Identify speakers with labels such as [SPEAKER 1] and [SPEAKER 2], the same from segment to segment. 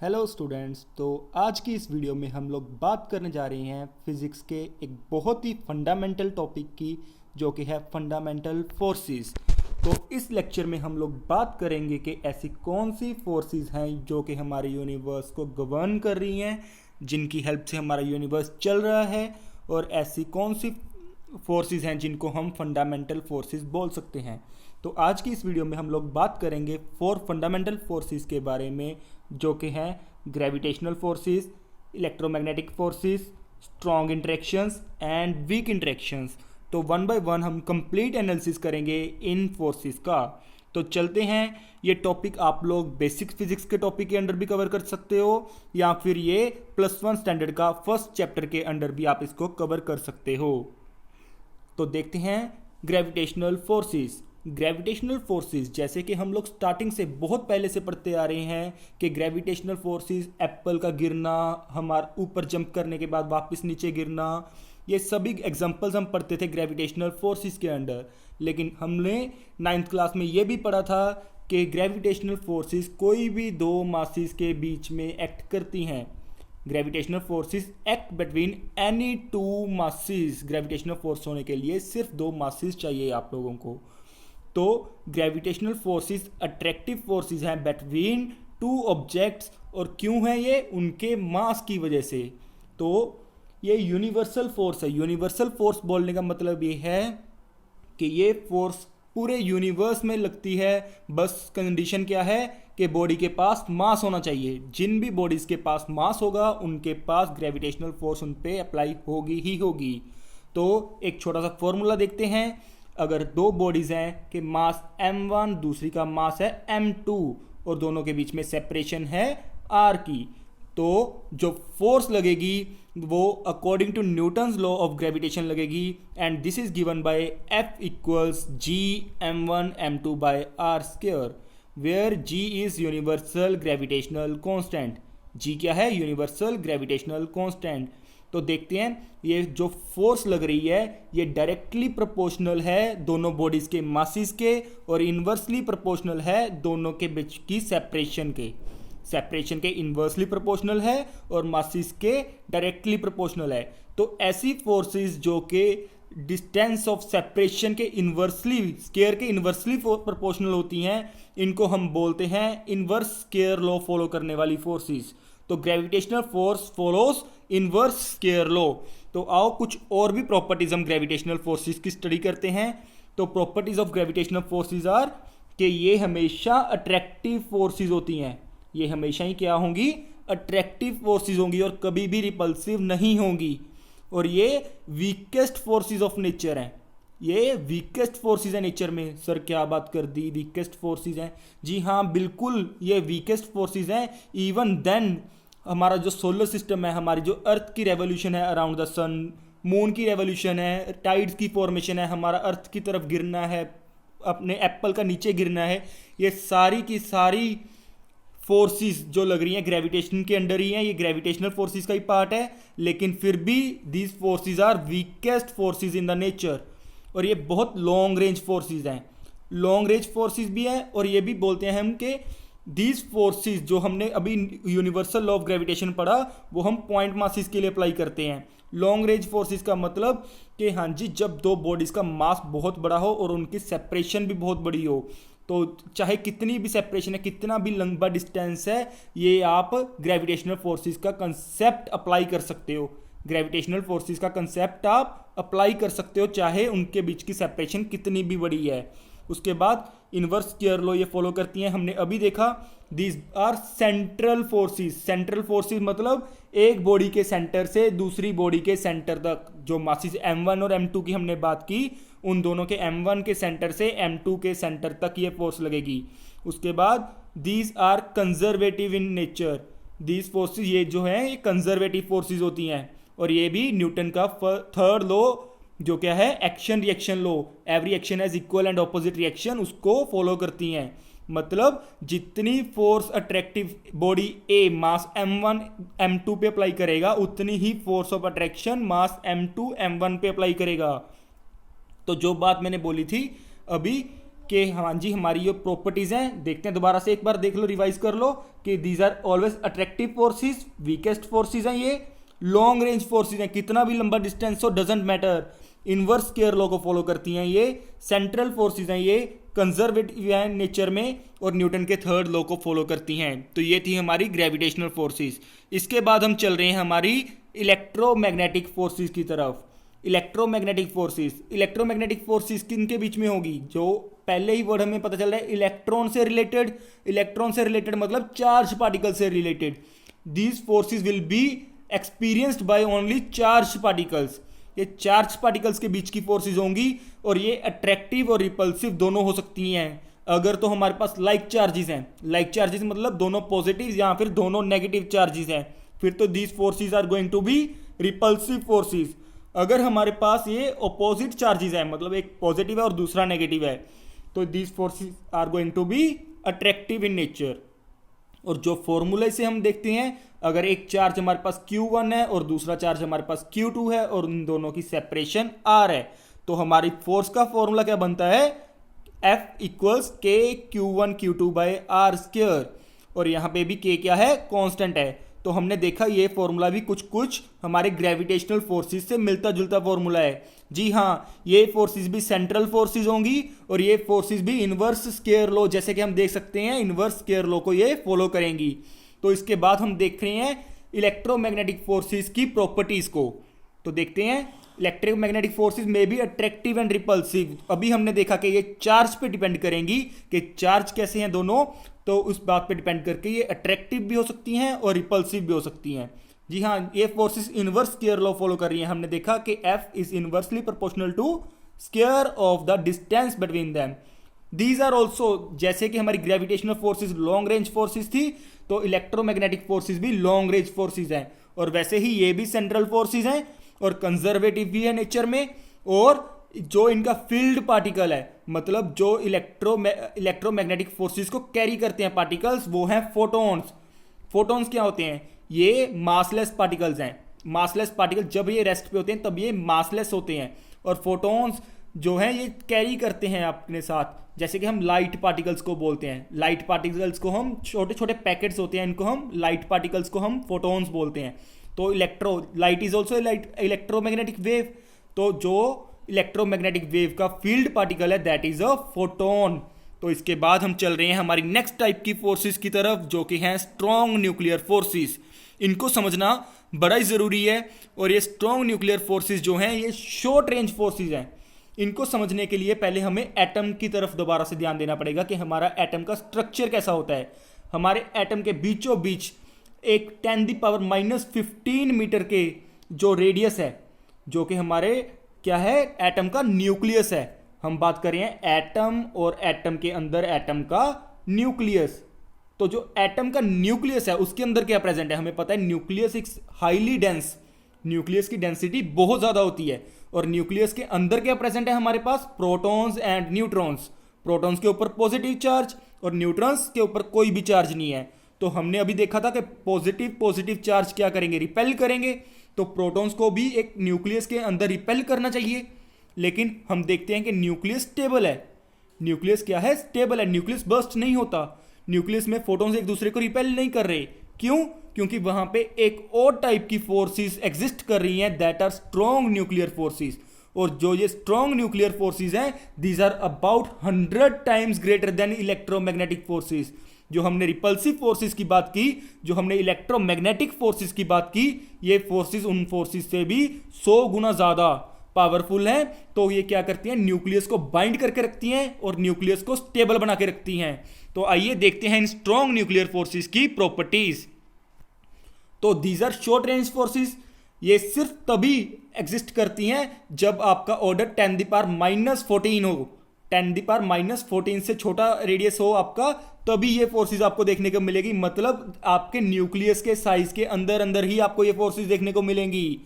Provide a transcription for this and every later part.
[SPEAKER 1] Hello students. तो आज की इस वीडियो में हम लोग बात करने जा रहे हैं फिज़िक्स के एक बहुत ही फंडामेंटल टॉपिक की, जो कि है फंडामेंटल फोर्सेस। तो इस लेक्चर में हम लोग बात करेंगे कि ऐसी कौन सी फोर्सेस हैं जो कि हमारे यूनिवर्स को गवर्न कर रही हैं, जिनकी हेल्प से हमारा यूनिवर्स चल रहा है, और ऐसी कौन सी फोर्सेस हैं जिनको हम फंडामेंटल फोर्सेस बोल सकते हैं। तो आज की इस वीडियो में हम लोग बात करेंगे 4 फंडामेंटल फोर्सेस के बारे में, जो कि हैं gravitational forces, electromagnetic forces, strong interactions and weak interactions. तो वन बाय वन हम कंप्लीट एनालिसिस करेंगे इन फोर्सेस का। तो चलते हैं। ये टॉपिक आप लोग बेसिक फिजिक्स के टॉपिक के अंडर भी कवर कर सकते हो, या फिर ये +1 स्टैंडर्ड का फर्स्ट चैप्टर के अंडर भी आप इसको कवर कर सकते हो। तो देखते हैं ग्रेविटेशनल फोर्सेस। ग्रेविटेशनल फोर्सेस, जैसे कि हम लोग स्टार्टिंग से बहुत पहले से पढ़ते आ रहे हैं कि ग्रेविटेशनल फोर्सेस, एप्पल का गिरना, हमारे ऊपर जंप करने के बाद वापस नीचे गिरना, ये सभी एग्जांपल्स हम पढ़ते थे ग्रेविटेशनल फोर्सेस के अंडर। लेकिन हमने 9th क्लास में ये भी पढ़ा था कि ग्रेविटेशनल फोर्सेस कोई भी दो मासेस के बीच में एक्ट करती हैं। Gravitational forces act between any two masses. Gravitational force होने के लिए सिर्फ दो मासेस चाहिए आप लोगों को। तो ग्रेविटेशनल फोर्सेस अट्रैक्टिव फोर्सेस हैं बिटवीन टू ऑब्जेक्ट्स। और क्यों है ये? उनके मास की वजह से। तो ये यूनिवर्सल फोर्स है। यूनिवर्सल फोर्स बोलने का मतलब ये है कि ये फोर्स पूरे यूनिवर्स में लगती है। बस कंडीशन क्या है कि बॉडी के पास मास होना चाहिए। जिन भी बॉडीज के पास मास होगा उनके पास ग्रेविटेशनल फोर्स उन पे अप्लाई होगी ही होगी। तो एक छोटा सा फॉर्मूला देखते हैं। अगर दो बॉडीज हैं कि मास m1, दूसरी का मास है m2, और दोनों के बीच में सेपरेशन है r की, तो जो फोर्स लगेगी वो according to Newton's law of gravitation लगेगी। And this is given by F equals g m1 m2 by r square, where g is universal gravitational constant. g क्या है? Universal gravitational constant. तो देखते हैं, ये जो फोर्स लग रही है ये डायरेक्टली प्रोपोर्शनल है दोनों बॉडीज के मासेस के, और इन्वर्सली प्रोपोर्शनल है दोनों के बीच की सेपरेशन के। सेपरेशन के इन्वर्सली प्रोपोर्शनल है और मासेस के डायरेक्टली प्रोपोर्शनल है। तो ऐसी फोर्सेस जो कि डिस्टेंस ऑफ सेपरेशन के इन्वर्सली, स्क्वायर के इन्वर्सली प्रोपोर्शनल होती हैं, इनको हम बोलते हैं इन्वर्स स्क्वायर लॉ फॉलो करने वाली फोर्सेस। तो gravitational force follows inverse square law. तो आओ कुछ और भी प्रॉपर्टीज हम ग्रेविटेशनल फोर्सेस की स्टडी करते हैं। तो properties of gravitational forces are कि ये हमेशा अट्रैक्टिव फोर्सेस होती हैं। ये हमेशा ही क्या होंगी? अट्रैक्टिव फोर्सेस होंगी, और कभी भी रिपल्सिव नहीं होंगी। और ये वीकेस्ट फोर्सेस ऑफ नेचर हैं। ये वीकेस्ट फोर्सेस हैं नेचर में। सर क्या बात कर दी, वीकेस्ट फोर्सेस हैं? जी हाँ, बिल्कुल ये वीकेस्ट फोर्सेस हैं। इवन देन हमारा जो सोलर सिस्टम है, हमारी जो अर्थ की रेवोल्यूशन है अराउंड द सन, मून की रेवोल्यूशन है, टाइड्स की फॉर्मेशन है, हमारा अर्थ की तरफ गिरना है, अपने एप्पल का नीचे गिरना है, ये सारी की सारी फोर्सेस जो लग रही हैं ग्रेविटेशन के अंडर ही हैं। ये ग्रेविटेशनल फोर्सेस का ही पार्ट है, लेकिन फिर भी these forces are weakest forces in the nature. और ये बहुत लॉन्ग रेंज फोर्सेस हैं। लॉन्ग रेंज फोर्सेस भी हैं, और ये भी बोलते हैं हम कि दीज फोर्सेस जो हमने अभी यूनिवर्सल लॉ ऑफ ग्रेविटेशन पढ़ा, वो हम पॉइंट मासेस के लिए अप्लाई करते हैं। लॉन्ग रेंज फोर्सेस का मतलब कि हाँ जी, जब दो बॉडीज का मास बहुत बड़ा हो और उनकी सेपरेशन भी बहुत बड़ी हो, तो चाहे कितनी भी सेपरेशन है, कितना भी लंबा डिस्टेंस है, ये आप ग्रेविटेशनल फोर्सेस का कंसेप्ट अप्लाई कर सकते हो। ग्रेविटेशनल फोर्सेस का कंसेप्ट आप अप्लाई कर सकते हो, चाहे उनके बीच की सेपरेशन कितनी भी बड़ी है। उसके बाद इनवर्स स्क्वायर लॉ ये फॉलो करती हैं। हमने अभी देखा these are central forces. Central forces मतलब एक बॉडी के सेंटर से दूसरी बॉडी के सेंटर तक। जो मासेस m1 और m2 की हमने बात की, उन दोनों के m1 के सेंटर से m2 के सेंटर तक ये फोर्स लगेगी। उसके बाद these are conservative in nature. These forces ये जो है ये कंजर्वेटिव फोर्सेस होती हैं, और ये भी न्यूटन का थर्ड लॉ जो क्या है, action reaction law, every action has equal and opposite reaction, उसको फॉलो करती हैं। मतलब जितनी force attractive body a mass m1 m2 पे अप्लाई करेगा, उतनी ही force of attraction mass m2 m1 पे अप्लाई करेगा। तो जो बात मैंने बोली थी अभी कि हाँ जी हमारी जो प्रॉपर्टीज हैं, देखते हैं दोबारा से एक बार देख लो, रिवाइज कर लो कि these are always attractive forces, weakest forces हैं ये, लॉन्ग रेंज फोर्सेस हैं, कितना भी लंबा डिस्टेंस हो doesn't matter, inverse square law को फॉलो करती हैं ये, सेंट्रल फोर्सेस हैं ये, कंजर्वेटिव हैं नेचर में, और न्यूटन के थर्ड लॉ को फॉलो करती हैं। तो ये थी हमारी ग्रेविटेशनल फोर्सेस। इसके बाद हम चल रहे हैं हमारी इलेक्ट्रोमैग्नेटिक फोर्सेस की तरफ। इलेक्ट्रोमैग्नेटिक फोर्सेस किन के बीच में होगी? जो पहले ही वर्ड हमें पता चल रहा है, इलेक्ट्रॉन से रिलेटेड मतलब चार्ज पार्टिकल से related. These forces will be experienced by only charge particles. ये चार्ज पार्टिकल्स के बीच की फोर्सेस होंगी, और ये अट्रैक्टिव और रिपल्सिव दोनों हो सकती हैं। अगर तो हमारे पास लाइक चार्जेस हैं, लाइक चार्जेस मतलब दोनों पॉजिटिव या फिर दोनों नेगेटिव चार्जेस हैं, फिर तो these forces are going to be repulsive forces. अगर हमारे पास ये ऑपोजिट चार्जेस हैं, मतलब एक पॉजिटिव है और दूसरा नेगेटिव है, तो these forces are going to be attractive in nature. और जो फॉर्मूले से हम देखते हैं, अगर एक चार्ज हमारे पास Q1 है और दूसरा चार्ज हमारे पास Q2 है और उन दोनों की सेपरेशन R है, तो हमारी फोर्स का फॉर्मूला क्या बनता है? F equals K Q1 Q2 by R square. और यहाँ पे भी K क्या है? कांस्टेंट है। तो हमने देखा ये फॉर्मूला भी कुछ कुछ हमारे ग्रेविटेशनल फोर्सेस से मिलता जुलता फॉर्मूला है। जी हाँ, ये फोर्सेस भी सेंट्रल फोर्सेस होंगी और ये फोर्सेस भी इनवर्स स्क्वायर लॉ, जैसे कि हम देख सकते हैं इनवर्स स्क्वायर लॉ को ये फॉलो करेंगी। तो इसके बाद हम देख रहे हैं इलेक्ट्रोमैग्नेटिक फोर्सेस की प्रॉपर्टीज को। तो देखते हैं इलेक्ट्रोमैग्नेटिक फोर्सेस में भी अट्रैक्टिव एंड रिपल्सिव। अभी हमने देखा कि ये चार्ज पे डिपेंड करेंगी कि चार्ज कैसे हैं दोनों, तो उस बात पे डिपेंड करके ये अट्रैक्टिव भी हो सकती हैं और रिपल्सिव भी हो सकती हैं। जी हाँ, ये forces inverse square law follow कर रही हैं। हमने देखा कि F is inversely proportional to square of the distance between them. These are also, जैसे कि हमारी gravitational forces long range forces थी, तो इलेक्ट्रोमैग्नेटिक फोर्सेस भी लॉन्ग रेंज फोर्सेस हैं। और वैसे ही ये भी सेंट्रल फोर्सेस हैं और कंजर्वेटिव भी है नेचर में। और जो इनका फील्ड पार्टिकल है, मतलब जो इलेक्ट्रोमैग्नेटिक फोर्सेस को कैरी करते हैं पार्टिकल्स, वो हैं फोटॉन्स। फोटॉन्स क्या होते हैं? ये मासलेस पार्टिकल्स हैं। मासलेस पार्टिकल जब ये रेस्ट पे होते हैं तब ये मासलेस होते हैं, और फोटॉन्स जो हैं ये कैरी करते हैं अपने साथ। जैसे कि हम लाइट पार्टिकल्स को बोलते हैं, लाइट पार्टिकल्स को हम छोटे छोटे पैकेट्स होते हैं, इनको हम लाइट पार्टिकल्स को हम फोटॉन्स बोलते हैं। तो light is also electromagnetic wave. तो जो इलेक्ट्रोमैग्नेटिक वेव का फील्ड पार्टिकल है दैट इज अ फोटोन। तो इसके बाद हम चल रहे हैं हमारी नेक्स्ट टाइप की फोर्सेस की तरफ, जो कि हैं स्ट्रॉन्ग न्यूक्लियर फोर्सेस। इनको समझना बड़ा ही ज़रूरी है। और ये स्ट्रॉन्ग न्यूक्लियर फोर्सेस जो हैं ये शॉर्ट रेंज फोर्सेस हैं। इनको समझने के लिए पहले हमें एटम की तरफ दोबारा से ध्यान देना पड़ेगा कि हमारा एटम का स्ट्रक्चर कैसा होता है। हमारे एटम के बीचों बीच एक 10⁻⁻15 मीटर के जो रेडियस है, जो कि हमारे क्या है, एटम का न्यूक्लियस है। हम बात कर रहे हैं एटम और एटम के अंदर एटम का न्यूक्लियस। तो जो एटम का न्यूक्लियस है उसके अंदर क्या प्रेजेंट है? हमें पता है न्यूक्लियस एक हाईली डेंस, न्यूक्लियस की डेंसिटी बहुत ज़्यादा होती है। और न्यूक्लियस के अंदर क्या प्रेजेंट है हमारे पास? Protons and neutrons. प्रोटॉन्स के ऊपर पॉजिटिव चार्ज और न्यूट्रॉन्स के ऊपर कोई भी चार्ज नहीं है। तो हमने अभी देखा था कि पॉजिटिव चार्ज क्या करेंगे? रिपेल करेंगे। तो प्रोटॉन्स को भी एक न्यूक्लियस के अंदर रिपेल करना चाहिए, लेकिन हम देखते हैं कि न्यूक्लियस स्टेबल है। न्यूक्लियस क्या है? स्टेबल है। न्यूक्लियस बर्स्ट नहीं होता। न्यूक्लियस में फोटॉन्स एक दूसरे को रिपेल नहीं कर रहे। क्यों? क्योंकि वहां पे एक और टाइप की फोर्सेस एग्जिस्ट कर रही हैं that are strong nuclear forces. और जो ये स्ट्रॉन्ग न्यूक्लियर फोर्सेस हैं these are about 100 times greater than electromagnetic forces. जो हमने रिपल्सिव फोर्सेस की बात की, जो हमने इलेक्ट्रोमैग्नेटिक फोर्सेस की बात की, ये फोर्सेस उन फोर्सेस से भी 100 गुना ज्यादा पावरफुल हैं। तो ये क्या करती हैं? न्यूक्लियस को बाइंड करके रखती हैं और न्यूक्लियस को स्टेबल बना के रखती हैं। तो आइए देखते हैं इन स्ट्रॉन्ग न्यूक्लियर फोर्सेस की प्रॉपर्टीज। तो these are short range forces. ये सिर्फ तभी एग्जिस्ट करती हैं जब आपका ऑर्डर 10⁻⁻14 हो। 10⁻⁻14 से छोटा रेडियस हो आपका, तभी ये फोर्सेस आपको देखने को मिलेगी। मतलब आपके न्यूक्लियस के साइज के अंदर अंदर ही आपको ये फोर्सेस देखने को मिलेंगी।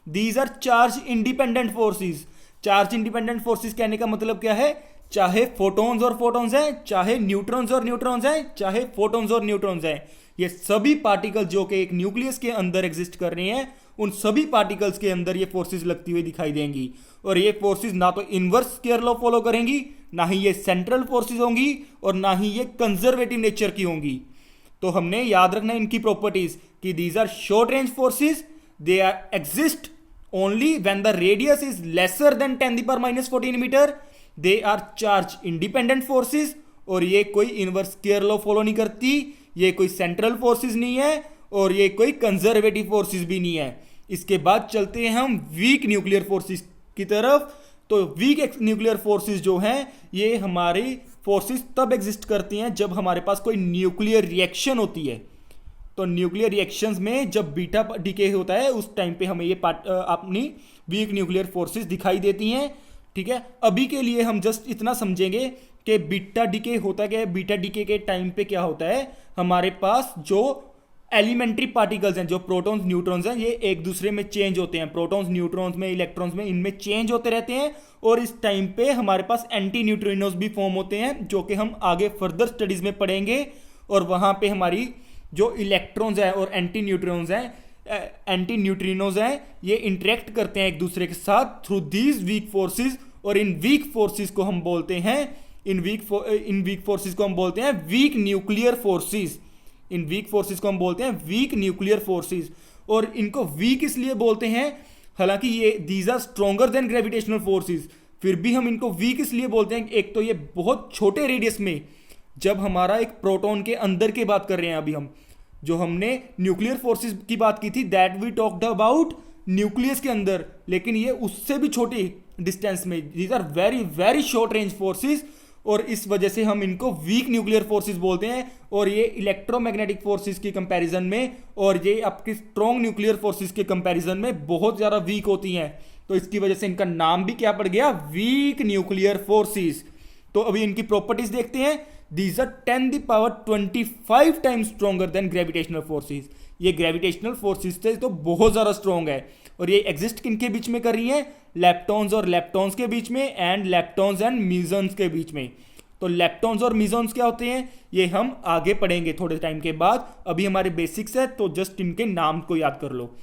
[SPEAKER 1] These are charge independent forces. Charge independent forces कहने का मतलब क्या है? चाहे फोटॉन्स और फोटॉन्स हैं, चाहे न्यूट्रॉन्स और न्यूट्रॉन्स हैं, चाहे फोटॉन्स और न्यूट्रॉन्स हैं, ये सभी पार्टिकल जो कि एक न्यूक्लियस के अंदर एग्जिस्ट कर रहे हैं, उन सभी पार्टिकल्स के अंदर ये फोर्सेस लगती हुई दिखाई देंगी। और ये फोर्सेस ना तो इनवर्स स्क्वायर लॉ फॉलो करेंगी, ना ही ये सेंट्रल फोर्सेस होंगी, और ना ही ये कंजर्वेटिव नेचर की होंगी। तो हमने याद रखना इनकी प्रॉपर्टीज कि these are short range forces, they are exist only when the radius is lesser than 10⁻⁻14 metre, they are charge independent forces, और ये कोई इनवर्स स्क्वायर लॉ फॉलो नहीं करती, ये कोई सेंट्रल फोर्सेस नहीं है, और ये कोई कंजर्वेटिव फोर्सेस भी नहीं है। इसके बाद चलते हैं हम वीक न्यूक्लियर फोर्सेस की तरफ। तो वीक न्यूक्लियर फोर्सेस जो हैं, ये हमारी फोर्सेस तब एग्जिस्ट करती हैं जब हमारे पास कोई न्यूक्लियर रिएक्शन होती है। तो न्यूक्लियर रिएक्शंस में जब बीटा डीके होता है, उस टाइम पे हमें ये अपनी वीक न्यूक्लियर फोर्सेस दिखाई देती हैं। ठीक है, अभी के लिए हम जस्ट इतना समझेंगे कि बीटा डीके होता क्या है। बीटा डीके के टाइम पे क्या होता है, हमारे पास जो एलिमेंट्री पार्टिकल्स हैं, जो प्रोटॉन्स न्यूट्रॉन्स हैं, ये एक दूसरे में चेंज होते हैं। प्रोटॉन्स न्यूट्रॉन्स में, इलेक्ट्रॉन्स में, इनमें चेंज होते रहते हैं। और इस टाइम पे हमारे पास एंटी न्यूट्रिनोस भी फॉर्म होते हैं, जो कि हम आगे फर्दर स्टडीज में पढ़ेंगे। और वहां पे हमारी जो इलेक्ट्रॉन्स हैं और एंटी न्यूट्रॉन्स हैं, एंटी न्यूट्रिनोज हैं, ये इंटरेक्ट करते हैं एक दूसरे के साथ थ्रू दीज वीक फोर्सेस। और इन वीक फोर्सेस को हम बोलते हैं वीक न्यूक्लियर फोर्सेस। इन वीक फोर्सेस को हम बोलते हैं वीक न्यूक्लियर फोर्सेस। और इनको वीक इसलिए बोलते हैं, हालांकि ये these are stronger than gravitational forces, फिर भी हम इनको वीक इसलिए बोलते हैं। एक तो ये बहुत छोटे रेडियस में, जब हमारा एक प्रोटॉन के अंदर की बात कर रहे हैं, अभी हम जो हमने न्यूक्लियर फोर्सेस की बात की थी, that we talked about nucleus के अंदर, लेकिन ये उससे भी छोटी डिस्टेंस में, these are very very short range forces. और इस वजह से हम इनको वीक न्यूक्लियर फोर्सेस बोलते हैं। और ये इलेक्ट्रोमैग्नेटिक फोर्सेस की कंपैरिजन में, और ये आपकी स्ट्रॉन्ग न्यूक्लियर फोर्सेस के कंपैरिजन में बहुत ज़्यादा वीक होती हैं। तो इसकी वजह से इनका नाम भी क्या पड़ गया, वीक न्यूक्लियर फोर्सेस। तो अभी इनकी प्रॉपर्टीज देखते हैं। These are 10⁻25 times stronger than gravitational forces. ये ग्रेविटेशनल फोर्सेस से तो बहुत ज़्यादा स्ट्रॉन्ग है। और ये एग्जिस्ट किनके बीच में कर रही हैं, लेप्टॉन्स और लेप्टॉन्स के बीच में, एंड लेप्टॉन्स एंड मीजन्स के बीच में। तो लेप्टॉन्स और मीजॉन्स क्या होते हैं, ये हम आगे पढ़ेंगे थोड़े टाइम के बाद। अभी हमारे बेसिक्स है, तो जस्ट इनके नाम को याद कर लो।